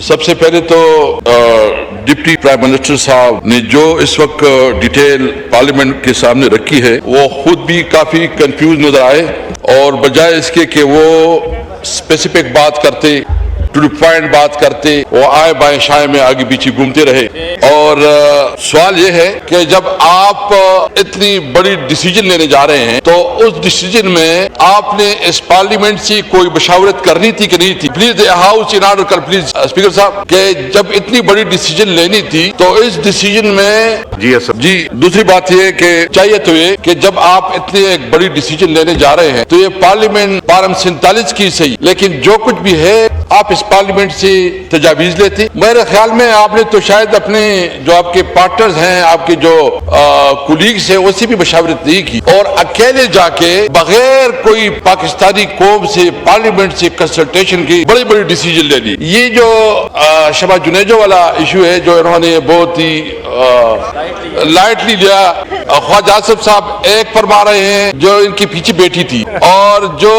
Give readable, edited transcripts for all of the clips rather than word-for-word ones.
سب سے پہلے تو ڈپٹی پرائم منسٹر صاحب نے جو اس وقت ڈیٹیل پارلیمنٹ کے سامنے رکھی ہے وہ خود بھی کافی کنفیوز نظر آئے، اور بجائے اس کے کہ وہ اسپیسیفک بات کرتے، ٹو دی پوائنٹ بات کرتے، وہ آئے بائیں شائیں میں آگے پیچھے گھومتے رہے۔ اور سوال یہ ہے کہ جب آپ اتنی بڑی ڈیسیجن لینے جا رہے ہیں تو اس ڈیسیجن میں آپ نے اس پارلیمنٹ سے کوئی مشاورت کرنی تھی کہ نہیں تھی؟ پلیز ہاؤس ان آرڈر کر، پلیز اسپیکر صاحب، کہ جب اتنی بڑی ڈیسیجن لینی تھی تو اس ڈیسیجن میں جی دوسری بات یہ کہ چاہیے تو یہ کہ جب آپ اتنی ایک بڑی ڈیسیجن لینے جا رہے ہیں تو یہ پارلیمنٹ پارم 47 کی صحیح، لیکن جو کچھ بھی ہے آپ اس پارلیمنٹ سے تجاویز لیتے۔ میرے خیال میں آپ نے تو شاید اپنے جو آپ کے پارٹنرز ہیں، آپ کے جو کولیگز ہیں، اس سے بھی مشاورت نہیں کی، اور اکیلے جا کے بغیر کوئی پاکستانی قوم سے پارلیمنٹ سے کنسلٹیشن کی بڑی بڑی ڈیسیجن لے لی۔ یہ جو شبہ جنیجو والا ایشو ہے جو انہوں نے بہت ہی لائٹلی لیا، خواجہ آصف صاحب ایک فرما رہے ہیں جو ان کی پیچھے بیٹی تھی، اور جو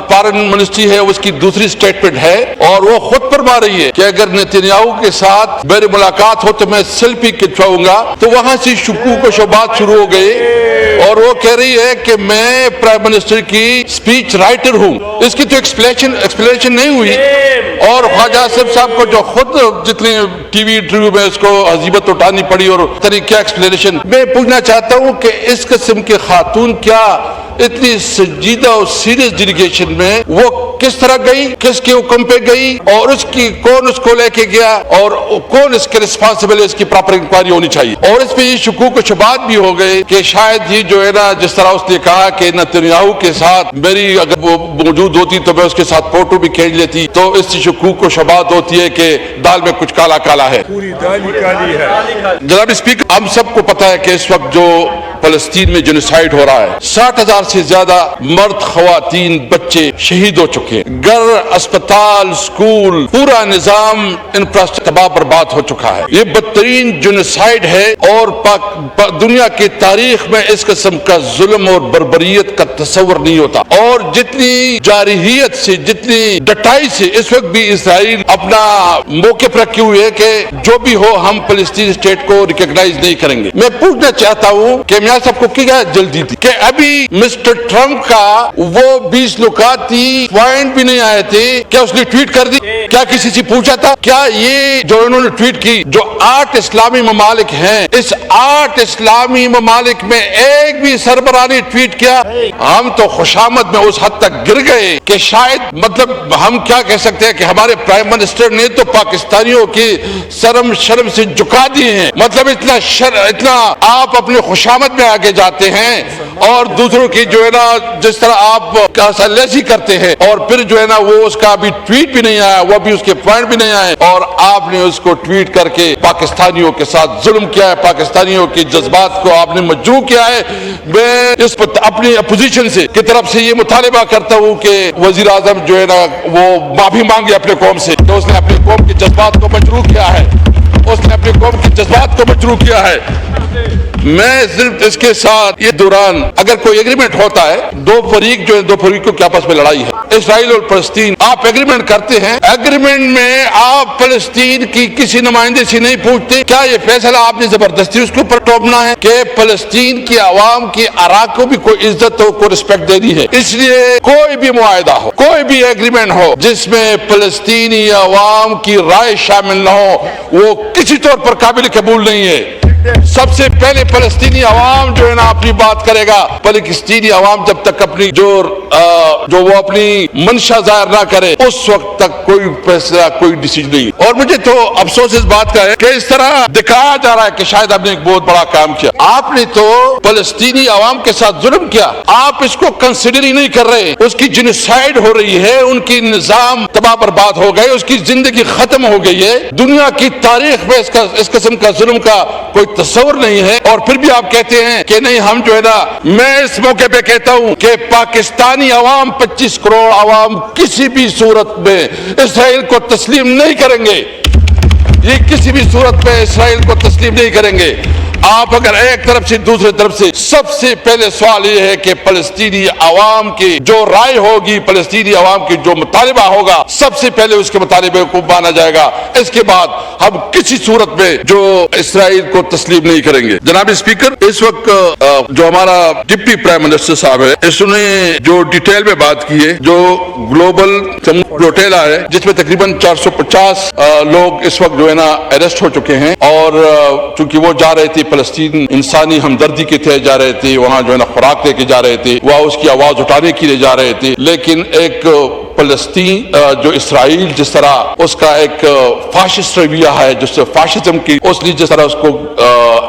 فارن منسٹری ہے اس کی دوسری سٹیٹمنٹ ہے، اور وہ خود فرما رہی ہے کہ اگر نیتنیاہو کے ساتھ میری ملاقات ہو تو میں سیلفی کھنچواؤں گا۔ تو وہاں سے شکوک و شبہات شروع ہو گئے، اور وہ کہہ رہی ہے کہ میں پرائم منسٹر کی اسپیچ رائٹر ہوں۔ اس کی تو ایکسپلینیشن نہیں ہوئی، اور خواجہ آصف صاحب کو جو خود جتنے ٹی وی انٹرویو میں اس کو عزیمت اٹھانی پڑی اور طریقہ ایکسپلینیشن، میں پوچھنا چاہتا ہوں کہ اس قسم کے خاتون کیا اتنی سنجیدہ اور سیریس ڈیلیگیشن میں وہ کس طرح گئی، کس کے حکم پہ گئی، اور اس کی کون اس کو لے کے گیا، اور کون اس کے رسپانسبل ہے، اس کی پراپر انکوائری ہونی چاہیے۔ اور اس پہ یہ شکوک و شبہات بھی ہو گئے کہ شاید یہ جو ہے نا، جس طرح اس نے کہا کہ نیتنیاہو کے ساتھ میری اگر وہ موجود ہوتی تو میں اس کے ساتھ فوٹو بھی کھینچ لیتی، تو اس سے شکوک و شبہات ہوتی ہے کہ دال میں کچھ کالا کالا ہے، پوری دال ہی کالی ہے۔ جناب اسپیکر، ہم سب کو پتا ہے کہ اس وقت جو فلسطین میں جنوسائیڈ ہو رہا ہے، 60,000 سے زیادہ مرد، خواتین، بچے شہید ہو چکے ہیں، گھر، اسپتال، سکول، پورا نظام انفراسٹرکچر تباہ برباد ہو چکا ہے۔ یہ بدترین جنوسائیڈ ہے، اور دنیا کی تاریخ میں اس قسم کا ظلم اور بربریت کا تصور نہیں ہوتا۔ اور جتنی جارحیت سے، جتنی ڈٹائی سے اس وقت بھی اسرائیل اپنا موقف رکھے ہوئے ہے کہ جو بھی ہو ہم فلسطین اسٹیٹ کو ریکگنائز نہیں کریں گے۔ میں پوچھنا چاہتا ہوں کہ میاں صاحب کو کیا جلدی تھی کہ ابھی مسٹر ٹرمپ کا وہ 20 نکاتی پوائنٹ بھی نہیں آئے تھے، کیا اس نے ٹویٹ کر دی؟ کیا کسی سے پوچھا تھا؟ کیا یہ جو انہوں نے ٹویٹ کی، جو 8 اسلامی ممالک ہیں، اس 8 اسلامی ممالک میں ایک بھی سربراہ نے ٹویٹ کیا؟ ہم تو خوشامد میں اس حد تک گر گئے کہ شاید مطلب ہم کیا کہہ سکتے ہیں کہ ہمارے پرائم منسٹر نے تو پاکستانیوں کی شرم سے جھکا دیے ہیں۔ مطلب اتنا آپ اپنے خوشامد میں آگے جاتے ہیں، اور دوسروں کی جو ہے نا جس طرح آپ لیسی کرتے ہیں، اور پھر جو ہے نا وہ اس کا ابھی ٹویٹ بھی نہیں آیا، وہ بھی اس کے پوائنٹ بھی نہیں آئے، اور آپ نے اس کو ٹویٹ کر کے پاکستانیوں کے ساتھ ظلم کیا ہے، پاکستانیوں کے جذبات کو آپ نے مجروح کیا ہے۔ میں اس پر اپنی اپوزیشن سے کی طرف سے یہ مطالبہ کرتا ہوں کہ وزیر اعظم جو ہے نا وہ معافی مانگے اپنے قوم سے کہ اس نے اپنی قوم کے جذبات کو مجروح کیا ہے، اس نے اپنی قوم کے جذبات کو مجروح کیا ہے۔ میں صرف اس کے ساتھ یہ دوران اگر کوئی ایگریمنٹ ہوتا ہے، دو فریق جو ہے، دو فریقوں کے آپس میں لڑائی ہے، اسرائیل اور فلسطین، آپ ایگریمنٹ کرتے ہیں، ایگریمنٹ میں آپ فلسطین کی کسی نمائندے سے نہیں پوچھتے، کیا یہ فیصلہ آپ نے زبردستی اس کے اوپر ٹوپنا ہے کہ فلسطین کی عوام کی آراء کو بھی کوئی عزت ہو، کوئی رسپیکٹ دینی ہے؟ اس لیے کوئی بھی معاہدہ ہو، کوئی بھی ایگریمنٹ ہو جس میں فلسطینی عوام کی رائے شامل نہ ہو، وہ کسی طور پر قابل قبول نہیں ہے۔ سب سے پہلے فلسطینی عوام جو ہے نا اپنی بات کرے گا، فلسطینی عوام جب تک اپنی جو وہ اپنی منشا ظاہر نہ کرے اس وقت تک کوئی فیصلہ، کوئی ڈیسیجن نہیں۔ اور مجھے تو افسوس اس بات کا ہے کہ اس طرح دکھایا جا رہا ہے کہ شاید آپ نے ایک بہت بڑا کام کیا۔ آپ نے تو فلسطینی عوام کے ساتھ ظلم کیا، آپ اس کو کنسیڈر ہی نہیں کر رہے۔ اس کی جنوسائیڈ ہو رہی ہے، ان کی نظام تباہ برباد ہو گئے، اس کی زندگی ختم ہو گئی ہے۔ دنیا کی تاریخ میں اس قسم کا ظلم کا کوئی تصور نہیں ہے، اور پھر بھی آپ کہتے ہیں کہ نہیں ہم جو ہے نا، میں اس موقع پہ کہتا ہوں کہ پاکستانی عوام، 25 کروڑ عوام کسی بھی صورت میں اسرائیل کو تسلیم نہیں کریں گے، یہ کسی بھی صورت میں اسرائیل کو تسلیم نہیں کریں گے۔ آپ اگر ایک طرف سے دوسرے طرف سے، سب سے پہلے سوال یہ ہے کہ فلسطینی عوام کی جو رائے ہوگی، فلسطینی عوام کی جو مطالبہ ہوگا، سب سے پہلے اس کے مطالبے کو مانا جائے گا. اس کے بعد ہم کسی صورت میں جو اسرائیل کو تسلیم نہیں کریں گے. جناب اسپیکر، اس وقت جو ہمارا ڈپٹی پرائم منسٹر صاحب ہے، اس نے جو ڈیٹیل میں بات کی ہے، جو گلوبل ہوٹل ہے جس میں تقریباً 450 لوگ اس وقت جو ہے نا اریسٹ ہو چکے ہیں، اور چونکہ وہ جا رہے تھے فلسطین، انسانی ہمدردی کے تحت جا رہے تھے، وہاں جو ہے نا خوراک لے کے جا رہے تھے، وہاں اس کی آواز اٹھانے کے لیے جا رہے تھے. لیکن ایک فلسطین جو اسرائیل جس طرح اس کا ایک فاشسٹ رویہ ہے، جس سے فاشزم کی اس نے جس طرح اس کو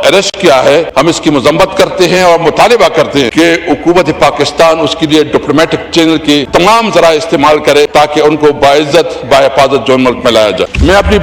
اریسٹ کیا ہے، ہم اس کی مذمت کرتے ہیں اور مطالبہ کرتے ہیں کہ حکومت پاکستان اس کے لیے ڈپلومیٹک چینل کے تمام ذرائع استعمال کرے تاکہ ان کو باعزت باحفاظت جو ملک میں لایا جائے. میں اپنی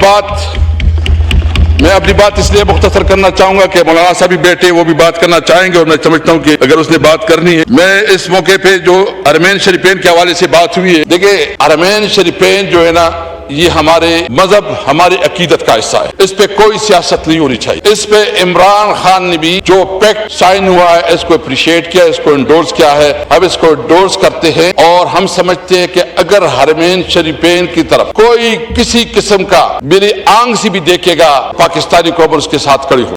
بات اس لیے مختصر کرنا چاہوں گا کہ مولانا صاحب بھی بیٹھے، وہ بھی بات کرنا چاہیں گے، اور میں سمجھتا ہوں کہ اگر اس نے بات کرنی ہے. میں اس موقع پہ جو حرمین شریفین کے حوالے سے بات ہوئی ہے، دیکھیں حرمین شریفین جو ہے نا یہ ہمارے مذہب، ہماری عقیدت کا حصہ ہے. اس پہ کوئی سیاست نہیں ہونی چاہیے. اس پہ عمران خان نے بھی جو پیکٹ سائن ہوا ہے اس کو اپریشیٹ کیا، اس کو انڈورس کیا ہے. اب اس کو انڈورس کرتے ہیں، اور ہم سمجھتے ہیں کہ اگر حرمین شریفین کی طرف کوئی کسی قسم کا میری آنکھ سے بھی دیکھے گا، پاکستانی قوم اس کے ساتھ کھڑی ہو،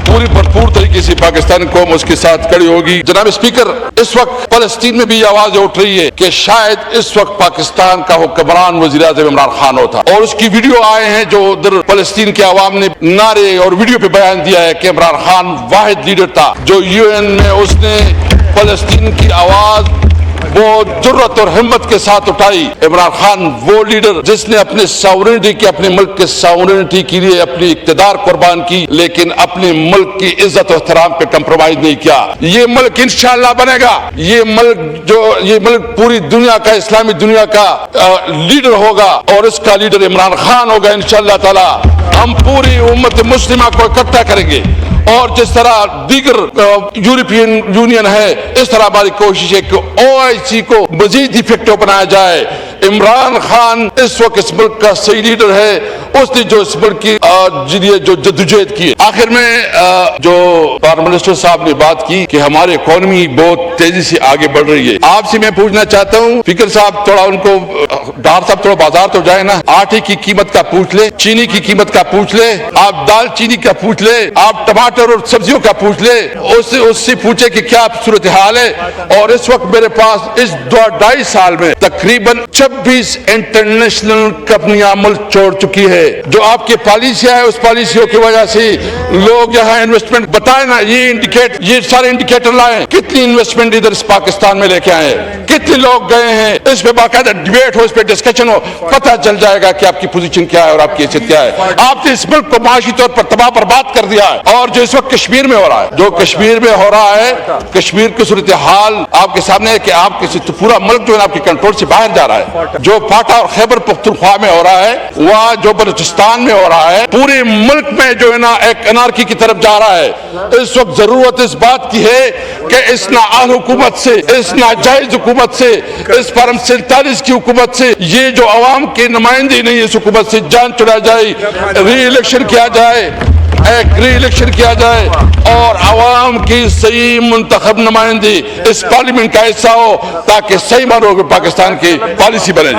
پوری بھرپور طریقے سے پاکستانی قوم اس کے ساتھ کھڑی ہوگی. جناب اسپیکر، اس وقت فلسطین میں بھی آواز اٹھ رہی ہے کہ شاید اس وقت پاکستان کا حکمران وزیر اعظم عمران خان ہوتا، اور اس کی ویڈیو آئے ہیں جو ادھر فلسطین کے عوام نے نعرے اور ویڈیو پہ بیان دیا ہے کہ عمران خان واحد لیڈر تھا جو UN میں اس نے فلسطین کی آواز وہ جرت اور ہمت کے ساتھ اٹھائی. عمران خان وہ لیڈر جس نے اپنے ساورنٹی کے، اپنے ملک کے ساورنٹی کے لیے اپنی اقتدار قربان کی، لیکن اپنے ملک کی عزت و احترام پہ کمپرومائز نہیں کیا. یہ ملک انشاءاللہ بنے گا. یہ ملک پوری دنیا کا، اسلامی دنیا کا لیڈر ہوگا، اور اس کا لیڈر عمران خان ہوگا انشاءاللہ تعالی. ہم پوری امت مسلمہ کو اکٹھا کریں گے، اور جس طرح دیگر یورپین یونین ہے، اس طرح ہماری کوشش ہے کہ OIC کو مزید افیکٹو بنایا جائے. عمران خان اس وقت اس ملک کا صحیح لیڈر ہے، اس نے جو اس ملک کی جو جدوجہد کی ہے. آخر میں جو پرائم منسٹر صاحب نے بات کی کہ ہماری اکانومی بہت تیزی سے آگے بڑھ رہی ہے، آپ سے میں پوچھنا چاہتا ہوں فکر صاحب، تھوڑا ان کو ڈار صاحب تھوڑا بازار تو جائے نا، آٹے کی قیمت کا پوچھ لے، چینی کی قیمت کا پوچھ لے، آپ دال چینی کا پوچھ لے، آپ ٹماٹر اور سبزیوں کا پوچھ لے، اس سے پوچھے کہ کیا صورتحال ہے. اور اس وقت میرے پاس اس 2.5 سال میں تقریباً 26 انٹرنیشنل کمپنیاں ملک چھوڑ چکی ہے. جو آپ کی پالیسیاں ہیں، اس پالیسیوں کی وجہ سے لوگ یہاں انویسٹمنٹ بتائیں نا، یہ سارے انڈیکیٹر لائیں، کتنی انویسٹمنٹ ادھر اس پاکستان میں لے کے آئے ہیں، کتنے لوگ گئے ہیں. اس پہ باقاعدہ ڈیبیٹ ہو، اس پہ ڈسکشن ہو، پتہ چل جائے گا کہ آپ کی پوزیشن کیا ہے اور آپ کی حیثیت کیا ہے. آپ نے اس ملک کو معاشی طور پر تباہ برباد کر دیا ہے. اور جو اس وقت کشمیر میں ہو رہا ہے، جو کشمیر میں ہو رہا ہے، کشمیر کی صورتحال آپ کے سامنے ہے کہ آپ کے پورا ملک جو ہے آپ کے کنٹرول سے باہر جا رہا ہے. جو فاٹا اور خیبر پختونخوا میں ہو رہا ہے، وہاں جو بلوچستان میں ہو رہا ہے، پورے ملک میں جو ہے نا ایک انارکی کی طرف جا رہا ہے. اس وقت ضرورت اس بات کی ہے کہ اس نااہل حکومت سے، اس ناجائز حکومت سے، اس فارم 47 کی حکومت سے، یہ جو عوام کے نمائندے نہیں اس حکومت سے جان چھڑا جائے، ری الیکشن کیا جائے، اور عوام کی صحیح منتخب نمائندے اس پارلیمنٹ کا حصہ ہو، تاکہ صحیح معنوں میں پاکستان کی پالیسی بنے.